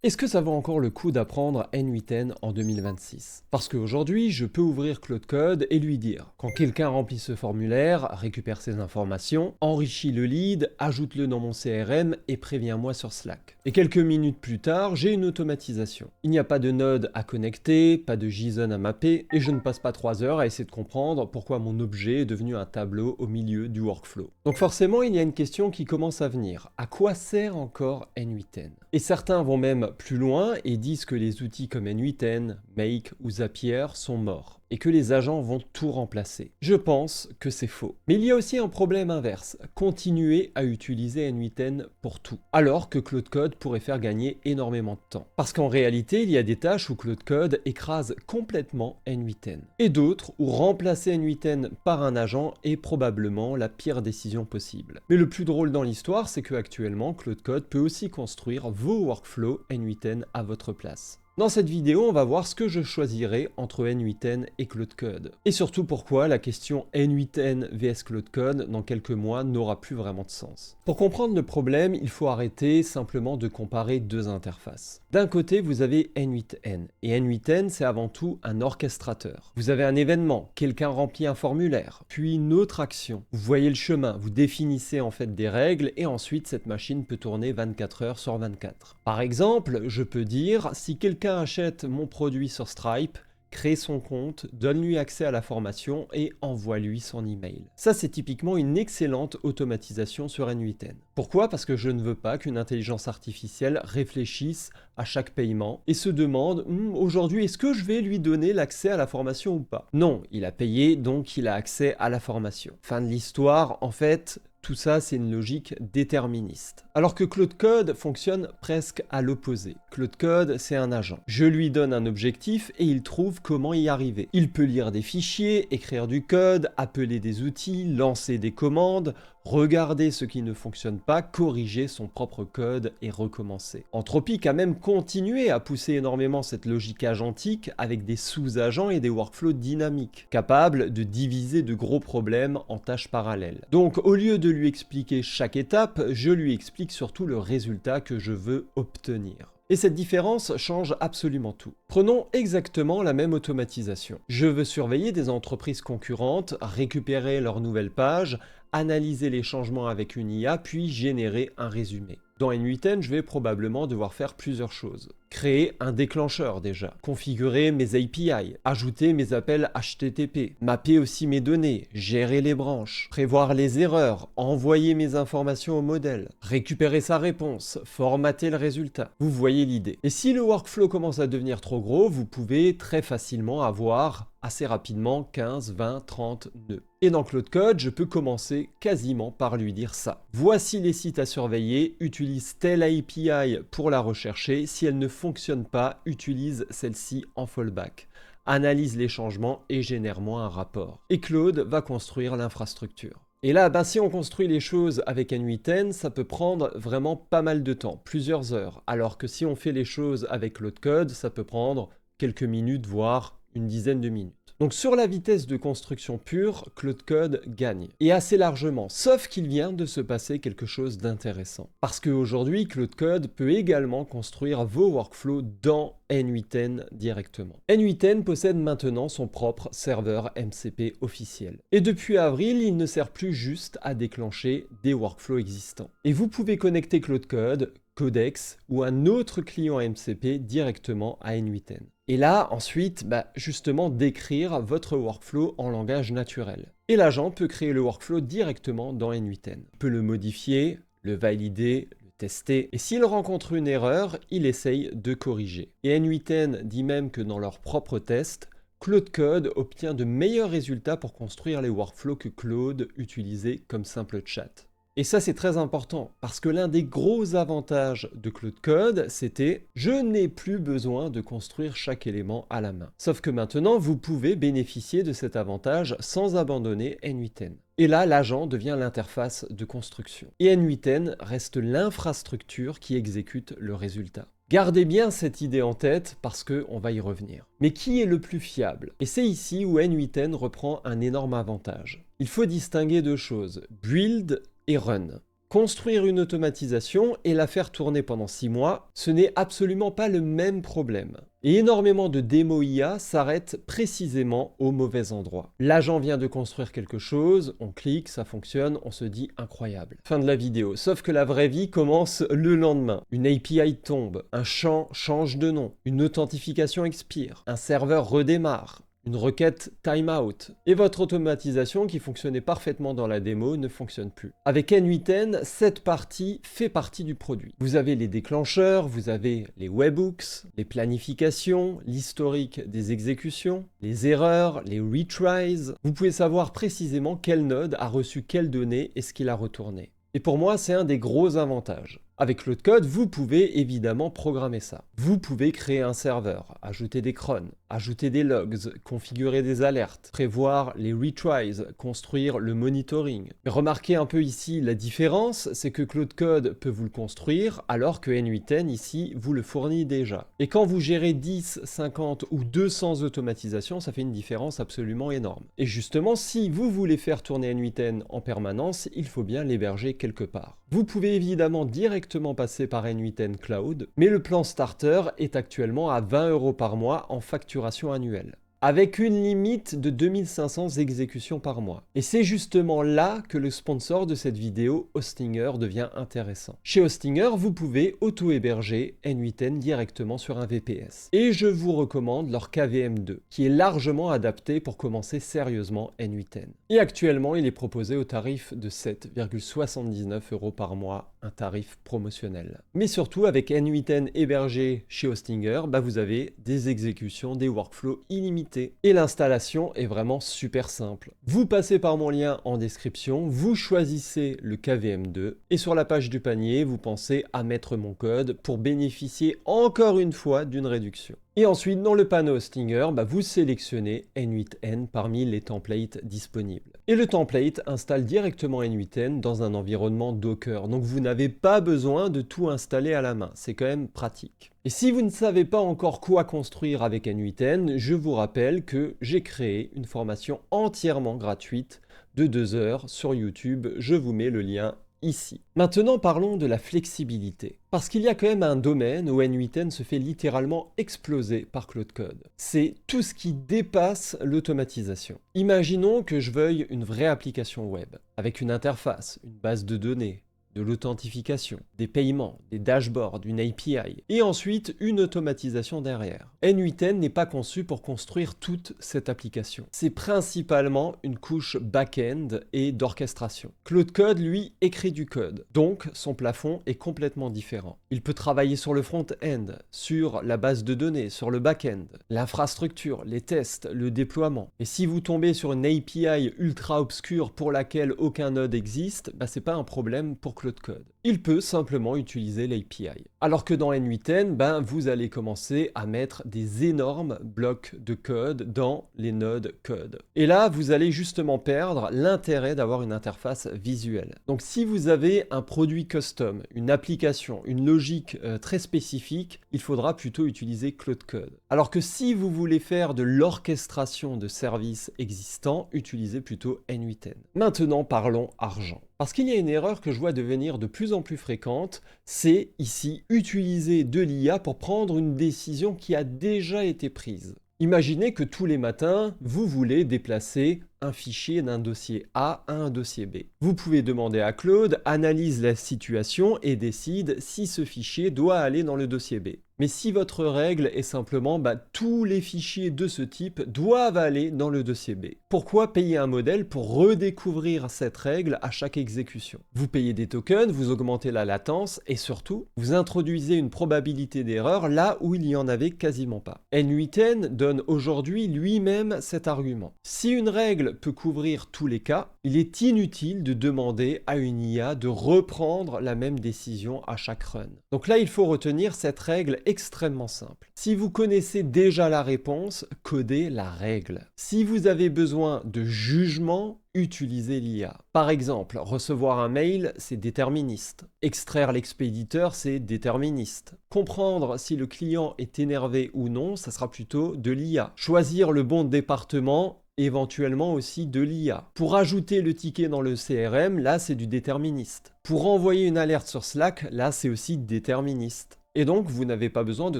Est-ce que ça vaut encore le coup d'apprendre N8N en 2026? Parce qu'aujourd'hui, je peux ouvrir Claude Code et lui dire, quand quelqu'un remplit ce formulaire, récupère ses informations, enrichit le lead, ajoute-le dans mon CRM et préviens-moi sur Slack. Et quelques minutes plus tard, j'ai une automatisation. Il n'y a pas de node à connecter, pas de JSON à mapper, et je ne passe pas 3 heures à essayer de comprendre pourquoi mon objet est devenu un tableau au milieu du workflow. Donc forcément, il y a une question qui commence à venir. À quoi sert encore N8N? Et certains vont même plus loin et disent que les outils comme N8N, Make ou Zapier sont morts et que les agents vont tout remplacer. Je pense que c'est faux. Mais il y a aussi un problème inverse. Continuer à utiliser N8N pour tout, alors que Claude Code pourrait faire gagner énormément de temps. Parce qu'en réalité, il y a des tâches où Claude Code écrase complètement N8N. Et d'autres où remplacer N8N par un agent est probablement la pire décision possible. Mais le plus drôle dans l'histoire, c'est que actuellement, Claude Code peut aussi construire vos workflows N8N à votre place. Dans cette vidéo, on va voir ce que je choisirais entre N8N et Claude Code. Et surtout pourquoi la question N8N vs Claude Code dans quelques mois n'aura plus vraiment de sens. Pour comprendre le problème, il faut arrêter simplement de comparer deux interfaces. D'un côté, vous avez N8N. Et N8N, c'est avant tout un orchestrateur. Vous avez un événement, quelqu'un remplit un formulaire, puis une autre action. Vous voyez le chemin, vous définissez en fait des règles et ensuite cette machine peut tourner 24 heures sur 24. Par exemple, je peux dire si quelqu'un achète mon produit sur Stripe, crée son compte, donne-lui accès à la formation et envoie-lui son email. Ça, c'est typiquement une excellente automatisation sur N8N. Pourquoi? Parce que je ne veux pas qu'une intelligence artificielle réfléchisse à chaque paiement et se demande aujourd'hui, est-ce que je vais lui donner l'accès à la formation ou pas? Non, il a payé, donc il a accès à la formation. Fin de l'histoire, en fait, tout ça, c'est une logique déterministe. Alors que Claude Code fonctionne presque à l'opposé. Claude Code, c'est un agent. Je lui donne un objectif et il trouve comment y arriver. Il peut lire des fichiers, écrire du code, appeler des outils, lancer des commandes, regarder ce qui ne fonctionne pas, corriger son propre code et recommencer. Anthropic a même continué à pousser énormément cette logique agentique avec des sous-agents et des workflows dynamiques, capables de diviser de gros problèmes en tâches parallèles. Donc au lieu de lui expliquer chaque étape, je lui explique surtout le résultat que je veux obtenir. Et cette différence change absolument tout. Prenons exactement la même automatisation. Je veux surveiller des entreprises concurrentes, récupérer leurs nouvelles pages, analyser les changements avec une IA, puis générer un résumé. Dans N8N, je vais probablement devoir faire plusieurs choses. Créer un déclencheur déjà, configurer mes API, ajouter mes appels HTTP, mapper aussi mes données, gérer les branches, prévoir les erreurs, envoyer mes informations au modèle, récupérer sa réponse, formater le résultat. Vous voyez l'idée. Et si le workflow commence à devenir trop gros, vous pouvez très facilement avoir assez rapidement 15, 20, 30 nœuds. Et dans Claude Code, je peux commencer quasiment par lui dire ça. Voici les sites à surveiller, utilise telle API pour la rechercher. Si elle ne fonctionne pas, utilise celle-ci en fallback. Analyse les changements et génère-moi un rapport. Et Claude va construire l'infrastructure. Et là, si on construit les choses avec N8N, ça peut prendre vraiment pas mal de temps, plusieurs heures. Alors que si on fait les choses avec Claude Code, ça peut prendre quelques minutes, voire une dizaine de minutes. Donc sur la vitesse de construction pure, Claude Code gagne. Et assez largement, sauf qu'il vient de se passer quelque chose d'intéressant. Parce qu'aujourd'hui, Claude Code peut également construire vos workflows dans N8N directement. N8N possède maintenant son propre serveur MCP officiel. Et depuis avril, il ne sert plus juste à déclencher des workflows existants. Et vous pouvez connecter Claude Code, Codex ou un autre client MCP directement à N8N. Et là, ensuite, justement, décrire votre workflow en langage naturel. Et l'agent peut créer le workflow directement dans N8N. Il peut le modifier, le valider, le tester. Et s'il rencontre une erreur, il essaye de corriger. Et N8N dit même que dans leur propre test, Claude Code obtient de meilleurs résultats pour construire les workflows que Claude utilisait comme simple chat. Et ça, c'est très important, parce que l'un des gros avantages de Claude Code, c'était « je n'ai plus besoin de construire chaque élément à la main ». Sauf que maintenant, vous pouvez bénéficier de cet avantage sans abandonner N8N. Et là, l'agent devient l'interface de construction. Et N8N reste l'infrastructure qui exécute le résultat. Gardez bien cette idée en tête parce qu'on va y revenir. Mais qui est le plus fiable? Et c'est ici où N8N reprend un énorme avantage. Il faut distinguer deux choses, build et run. Construire une automatisation et la faire tourner pendant 6 mois, ce n'est absolument pas le même problème. Et énormément de démos IA s'arrêtent précisément au mauvais endroit. L'agent vient de construire quelque chose, on clique, ça fonctionne, on se dit incroyable. Fin de la vidéo. Sauf que la vraie vie commence le lendemain. Une API tombe, un champ change de nom, une authentification expire, un serveur redémarre, une requête timeout, et votre automatisation qui fonctionnait parfaitement dans la démo ne fonctionne plus. Avec N8N, cette partie fait partie du produit. Vous avez les déclencheurs, vous avez les webhooks, les planifications, l'historique des exécutions, les erreurs, les retries. Vous pouvez savoir précisément quel node a reçu quelle donnée et ce qu'il a retourné. Et pour moi, c'est un des gros avantages. Avec Claude Code, vous pouvez évidemment programmer ça. Vous pouvez créer un serveur, ajouter des cron, ajouter des logs, configurer des alertes, prévoir les retries, construire le monitoring. Mais remarquez un peu ici la différence, c'est que Claude Code peut vous le construire alors que N8N ici vous le fournit déjà. Et quand vous gérez 10, 50 ou 200 automatisations, ça fait une différence absolument énorme. Et justement, si vous voulez faire tourner N8N en permanence, il faut bien l'héberger quelque part. Vous pouvez évidemment directement passer par N8N Cloud, mais le plan Starter est actuellement à 20 € par mois en facturation annuelle, avec une limite de 2500 exécutions par mois. Et c'est justement là que le sponsor de cette vidéo, Hostinger, devient intéressant. Chez Hostinger, vous pouvez auto-héberger N8N directement sur un VPS. Et je vous recommande leur KVM2, qui est largement adapté pour commencer sérieusement N8N. Et actuellement, il est proposé au tarif de 7,79 € par mois, un tarif promotionnel. Mais surtout, avec N8N hébergé chez Hostinger, vous avez des exécutions, des workflows illimités. Et l'installation est vraiment super simple. Vous passez par mon lien en description, vous choisissez le KVM2 et sur la page du panier, vous pensez à mettre mon code pour bénéficier encore une fois d'une réduction. Et ensuite, dans le panneau Hostinger, vous sélectionnez N8N parmi les templates disponibles. Et le template installe directement N8N dans un environnement Docker. Donc vous n'avez pas besoin de tout installer à la main. C'est quand même pratique. Et si vous ne savez pas encore quoi construire avec N8N, je vous rappelle que j'ai créé une formation entièrement gratuite de 2 heures sur YouTube. Je vous mets le lien ici. Maintenant, parlons de la flexibilité. Parce qu'il y a quand même un domaine où N8N se fait littéralement exploser par Claude Code. C'est tout ce qui dépasse l'automatisation. Imaginons que je veuille une vraie application web, avec une interface, une base de données, de l'authentification, des paiements, des dashboards, une API, et ensuite une automatisation derrière. N8N n'est pas conçu pour construire toute cette application. C'est principalement une couche back-end et d'orchestration. Claude Code, lui, écrit du code, donc son plafond est complètement différent. Il peut travailler sur le front-end, sur la base de données, sur le back-end, l'infrastructure, les tests, le déploiement. Et si vous tombez sur une API ultra obscure pour laquelle aucun node existe, c'est pas un problème pour Claude Code. Il peut simplement utiliser l'API. Alors que dans N8N, vous allez commencer à mettre des énormes blocs de code dans les nodes code. Et là, vous allez justement perdre l'intérêt d'avoir une interface visuelle. Donc si vous avez un produit custom, une application, une logique très spécifique, il faudra plutôt utiliser Claude Code. Alors que si vous voulez faire de l'orchestration de services existants, utilisez plutôt N8N. Maintenant, parlons argent. Parce qu'il y a une erreur que je vois devenir de plus en plus fréquente, c'est ici utiliser de l'IA pour prendre une décision qui a déjà été prise. Imaginez que tous les matins, vous voulez déplacer un fichier d'un dossier A à un dossier B. Vous pouvez demander à Claude, analyse la situation et décide si ce fichier doit aller dans le dossier B. Mais si votre règle est simplement tous les fichiers de ce type doivent aller dans le dossier B, pourquoi payer un modèle pour redécouvrir cette règle à chaque exécution? Vous payez des tokens, vous augmentez la latence et surtout, vous introduisez une probabilité d'erreur là où il n'y en avait quasiment pas. N8N donne aujourd'hui lui-même cet argument. Si une règle peut couvrir tous les cas, il est inutile de demander à une IA de reprendre la même décision à chaque run. Donc là, il faut retenir cette règle extrêmement simple. Si vous connaissez déjà la réponse, codez la règle. Si vous avez besoin de jugement, utilisez l'IA. Par exemple, recevoir un mail, c'est déterministe. Extraire l'expéditeur, c'est déterministe. Comprendre si le client est énervé ou non, ça sera plutôt de l'IA. Choisir le bon département, éventuellement aussi de l'IA. Pour ajouter le ticket dans le CRM, là c'est du déterministe. Pour envoyer une alerte sur Slack, là c'est aussi déterministe. Et donc, vous n'avez pas besoin de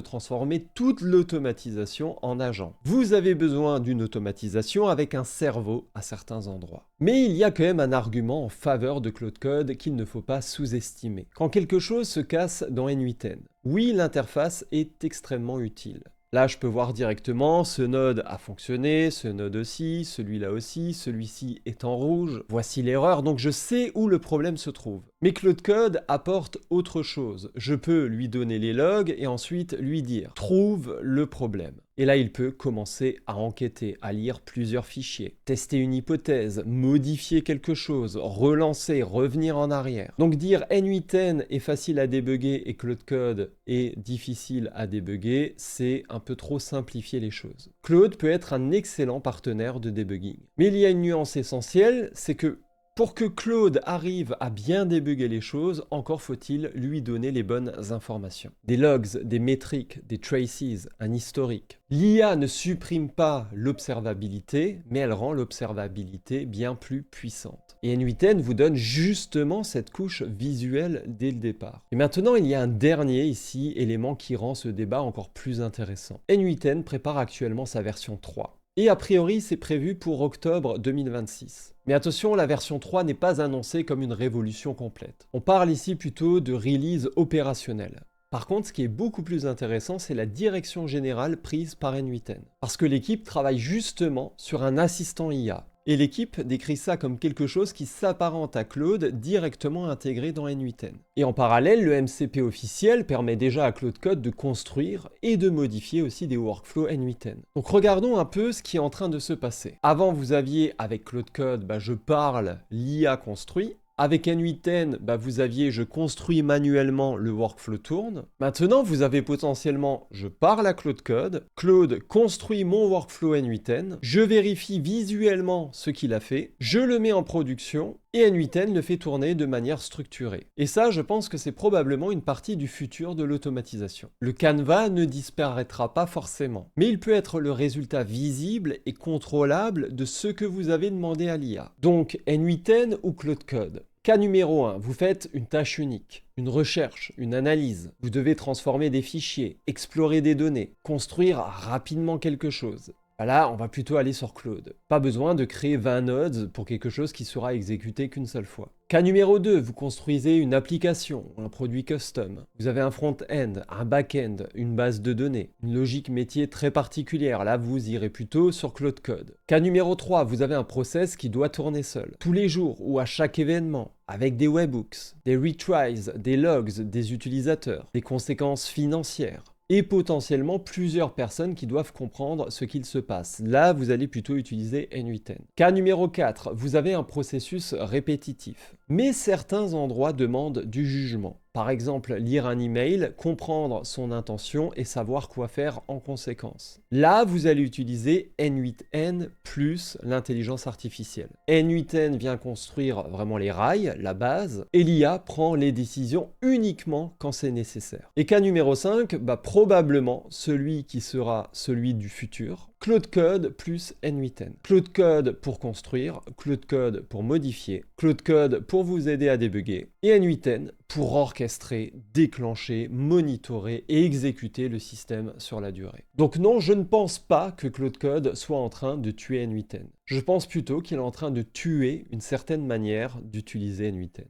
transformer toute l'automatisation en agent. Vous avez besoin d'une automatisation avec un cerveau à certains endroits. Mais il y a quand même un argument en faveur de Claude Code qu'il ne faut pas sous-estimer. Quand quelque chose se casse dans N8N, oui, l'interface est extrêmement utile. Là, je peux voir directement, ce node a fonctionné, ce node aussi, celui-là aussi, celui-ci est en rouge. Voici l'erreur, donc je sais où le problème se trouve. Mais Claude Code apporte autre chose. Je peux lui donner les logs et ensuite lui dire « trouve le problème ». Et là, il peut commencer à enquêter, à lire plusieurs fichiers, tester une hypothèse, modifier quelque chose, relancer, revenir en arrière. Donc dire N8N est facile à débugger et Claude Code est difficile à débugger, c'est un peu trop simplifier les choses. Claude peut être un excellent partenaire de debugging. Mais il y a une nuance essentielle, c'est que pour que Claude arrive à bien débugger les choses, encore faut-il lui donner les bonnes informations. Des logs, des métriques, des traces, un historique. L'IA ne supprime pas l'observabilité, mais elle rend l'observabilité bien plus puissante. Et N8N vous donne justement cette couche visuelle dès le départ. Et maintenant, il y a un dernier ici, élément qui rend ce débat encore plus intéressant. N8N prépare actuellement sa version 3. Et a priori, c'est prévu pour octobre 2026. Mais attention, la version 3 n'est pas annoncée comme une révolution complète. On parle ici plutôt de release opérationnelle. Par contre, ce qui est beaucoup plus intéressant, c'est la direction générale prise par N8N. Parce que l'équipe travaille justement sur un assistant IA. Et l'équipe décrit ça comme quelque chose qui s'apparente à Claude directement intégré dans N8N. Et en parallèle, le MCP officiel permet déjà à Claude Code de construire et de modifier aussi des workflows N8N. Donc regardons un peu ce qui est en train de se passer. Avant, vous aviez avec Claude Code, je parle, l'IA construit. Avec N8N, vous aviez je construis manuellement, le workflow tourne. Maintenant, vous avez potentiellement je parle à Claude Code, Claude construit mon workflow N8N, je vérifie visuellement ce qu'il a fait, je le mets en production et N8N le fait tourner de manière structurée. Et ça, je pense que c'est probablement une partie du futur de l'automatisation. Le canevas ne disparaîtra pas forcément, mais il peut être le résultat visible et contrôlable de ce que vous avez demandé à l'IA. Donc N8N ou Claude Code. Cas numéro 1, vous faites une tâche unique, une recherche, une analyse. Vous devez transformer des fichiers, explorer des données, construire rapidement quelque chose. Là, on va plutôt aller sur Claude. Pas besoin de créer 20 nodes pour quelque chose qui sera exécuté qu'une seule fois. Cas numéro 2, vous construisez une application, un produit custom. Vous avez un front-end, un back-end, une base de données, une logique métier très particulière. Là, vous irez plutôt sur Claude Code. Cas numéro 3, vous avez un process qui doit tourner seul. Tous les jours ou à chaque événement, avec des webhooks, des retries, des logs des utilisateurs, des conséquences financières. Et potentiellement plusieurs personnes qui doivent comprendre ce qu'il se passe. Là, vous allez plutôt utiliser N8N. Cas numéro 4, vous avez un processus répétitif. Mais certains endroits demandent du jugement. Par exemple, lire un email, comprendre son intention et savoir quoi faire en conséquence. Là, vous allez utiliser N8N plus l'intelligence artificielle. N8N vient construire vraiment les rails, la base, et l'IA prend les décisions uniquement quand c'est nécessaire. Et cas numéro 5, probablement celui qui sera celui du futur. Claude Code plus N8N. Claude Code pour construire, Claude Code pour modifier, Claude Code pour vous aider à débugger, et N8N pour orchestrer, déclencher, monitorer et exécuter le système sur la durée. Donc non, je ne pense pas que Claude Code soit en train de tuer N8N. Je pense plutôt qu'il est en train de tuer une certaine manière d'utiliser N8N.